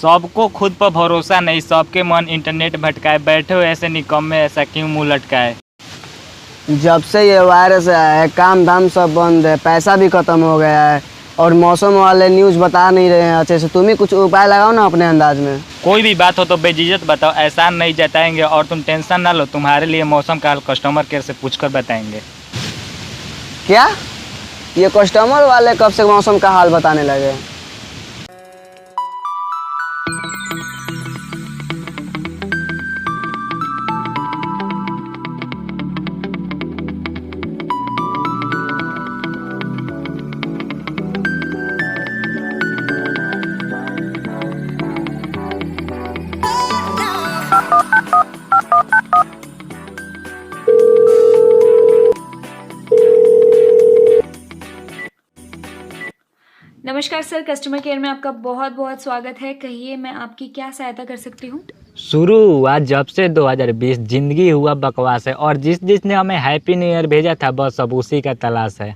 सबको खुद पर भरोसा नहीं, सबके मन इंटरनेट भटकाए। बैठे हो ऐसे निकम्मे, ऐसा क्यों मुंह लटकाए? जब से ये वायरस आया है काम धाम सब बंद है, पैसा भी खत्म हो गया है और मौसम वाले न्यूज़ बता नहीं रहे हैं अच्छे से। तुम ही कुछ उपाय लगाओ ना अपने अंदाज में। कोई भी बात हो तो बेझिझक बताओ, एहसान नहीं जताएंगे। और तुम टेंशन ना लो, तुम्हारे लिए मौसम का हाल कस्टमर केयर से पूछकर बताएंगे। क्या ये कस्टमर वाले कब से मौसम का हाल बताने लगे? नमस्कार सर, कस्टमर केयर में आपका बहुत बहुत स्वागत है। कहिए मैं आपकी क्या सहायता कर सकती हूँ? शुरू हुआ जब से 2020, जिंदगी हुआ बकवास है। और जिसने हमें हैप्पी न्यू ईयर भेजा था, बस अब उसी का तलाश है।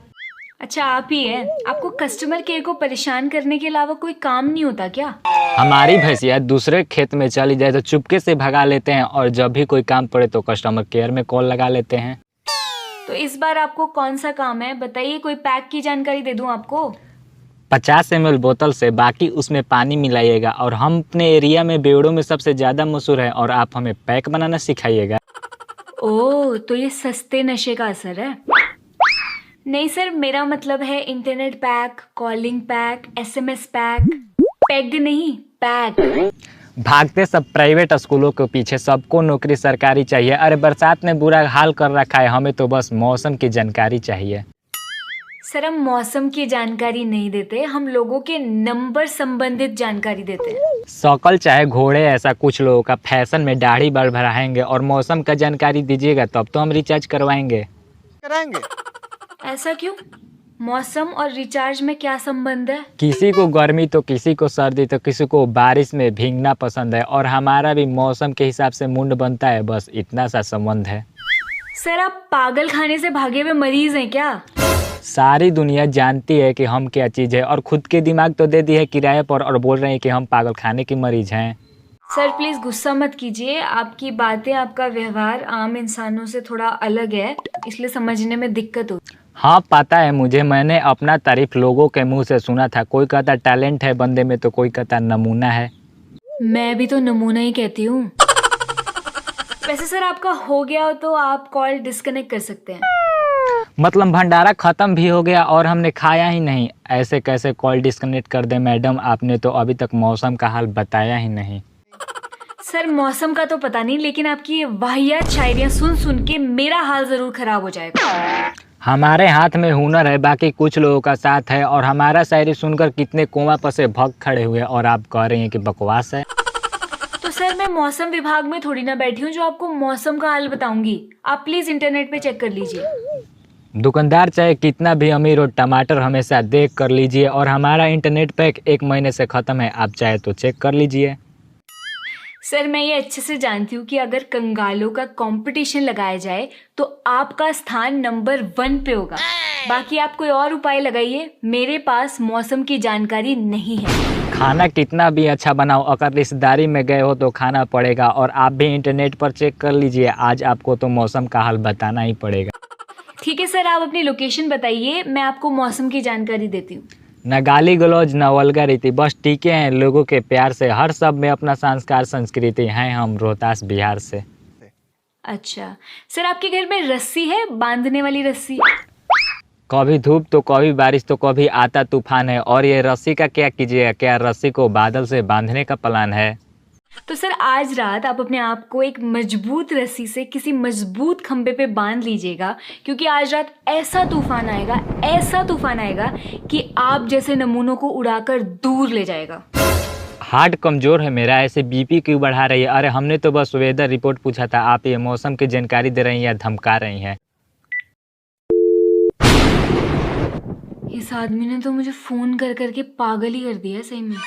अच्छा, आप ही हैं? आपको कस्टमर केयर को परेशान करने के अलावा कोई काम नहीं होता क्या? हमारी भैंसिया दूसरे खेत में चली जाए तो चुपके से भगा लेते हैं, और जब भी कोई काम पड़े तो कस्टमर केयर में कॉल लगा लेते हैं। तो इस बार आपको कौन सा काम है बताइए, कोई पैक की जानकारी दे दूं आपको? 50 ml बोतल से, बाकी उसमें पानी मिलाइएगा। और हम अपने एरिया में बेवड़ों में सबसे ज़्यादा मशहूर है, और आप हमें पैक बनाना सिखाइएगा। ओह, तो ये सस्ते नशे का असर है? नहीं सर, मेरा मतलब है internet pack, calling pack, SMS pack. Packed नहीं, पैक। भागते सब प्राइवेट स्कूलों के पीछे, सबको नौकरी सरकारी चाहिए। अरे बरसात ने बुरा हाल कर रखा है, हमें तो बस मौसम की जानकारी चाहिए। सर, हम मौसम की जानकारी नहीं देते, हम लोगों के नंबर संबंधित जानकारी देते हैं। शकल चाहे घोड़े, ऐसा कुछ लोगों का फैशन में दाढ़ी बढ़ाएंगे और मौसम का जानकारी दीजिएगा, तब तो हम रिचार्ज कराएंगे। ऐसा क्यों? मौसम और रिचार्ज में क्या संबंध है? किसी को गर्मी तो किसी को सर्दी तो किसी को बारिश में भीगना पसंद है, और हमारा भी मौसम के हिसाब से मुंड बनता है, बस इतना सा संबंध है। सर, आप पागल खाने से भागे हुए मरीज हैं क्या? सारी दुनिया जानती है कि हम क्या चीज़ है, और खुद के दिमाग तो दे दी है किराए पर, और बोल रहे हैं कि हम पागल खाने के मरीज हैं। सर प्लीज गुस्सा मत कीजिए, आपकी बातें, आपका व्यवहार आम इंसानों से थोड़ा अलग है, इसलिए समझने में दिक्कत होती। हाँ पता है मुझे, मैंने अपना तारीफ लोगों के मुंह से सुना था। कोई कहता टैलेंट है बंदे में, तो कोई कहता नमूना है। मैं भी तो नमूना ही कहती हूँ। वैसे सर, आपका हो गया हो तो आप कॉल डिस्कनेक्ट कर सकते हैं। मतलब भंडारा खत्म भी हो गया और हमने खाया ही नहीं? ऐसे कैसे कॉल डिस्कनेक्ट कर दे मैडम, आपने तो अभी तक मौसम का हाल बताया ही नहीं। सर मौसम का तो पता नहीं, लेकिन आपकी ये वाहियात शायरियाँ सुन सुन के मेरा हाल जरूर खराब हो जाएगा। हमारे हाथ में हुनर है, बाकी कुछ लोगों का साथ है। और हमारा शायरी सुनकर कितने कोमा पसे भग खड़े हुए, और आप कह रहे हैं कि बकवास है। तो सर मैं मौसम विभाग में थोड़ी ना बैठी हूँ जो आपको मौसम का हाल बताऊंगी। आप प्लीज इंटरनेट पे चेक कर लीजिए। दुकानदार चाहे कितना भी अमीर हो, टमाटर हमेशा देख कर लीजिए। और हमारा इंटरनेट पैक 1 महीने से ख़त्म है, आप चाहे तो चेक कर लीजिए। सर मैं ये अच्छे से जानती हूँ कि अगर कंगालों का कंपटीशन लगाया जाए तो आपका स्थान नंबर 1 पे होगा। बाकी आप कोई और उपाय लगाइए, मेरे पास मौसम की जानकारी नहीं है। खाना कितना भी अच्छा बनाओ, अगर रिश्तेदारी में गए हो तो खाना पड़ेगा। और आप भी इंटरनेट पर चेक कर लीजिए, आज आपको तो मौसम का हाल बताना ही पड़ेगा। ठीक है सर, आप अपनी लोकेशन बताइए, मैं आपको मौसम की जानकारी देती हूँ। न गाली गलौज न वल्गर रीति, बस टीके हैं लोगों के प्यार से। हर सब में अपना संस्कार संस्कृति है, हम रोहतास बिहार से। अच्छा सर, आपके घर में रस्सी है, बांधने वाली रस्सी? कभी धूप तो कभी बारिश तो कभी आता तूफान है। और ये रस्सी का क्या कीजिएगा, क्या रस्सी को बादल से बांधने का प्लान है? तो सर आज रात आप अपने आप को एक मजबूत रस्सी से किसी मजबूत खंबे पे बांध लीजिएगा, क्योंकि आज रात ऐसा तूफान आएगा कि आप जैसे नमूनों को उड़ाकर दूर ले जाएगा। हार्ट कमजोर है मेरा, ऐसे बीपी क्यों बढ़ा रही है? अरे हमने तो बस वेदर रिपोर्ट पूछा था, आप ये मौसम की जानकारी दे रही हैं या धमका रही हैं? इस आदमी ने तो मुझे फोन कर करके पागल ही कर दिया सही में।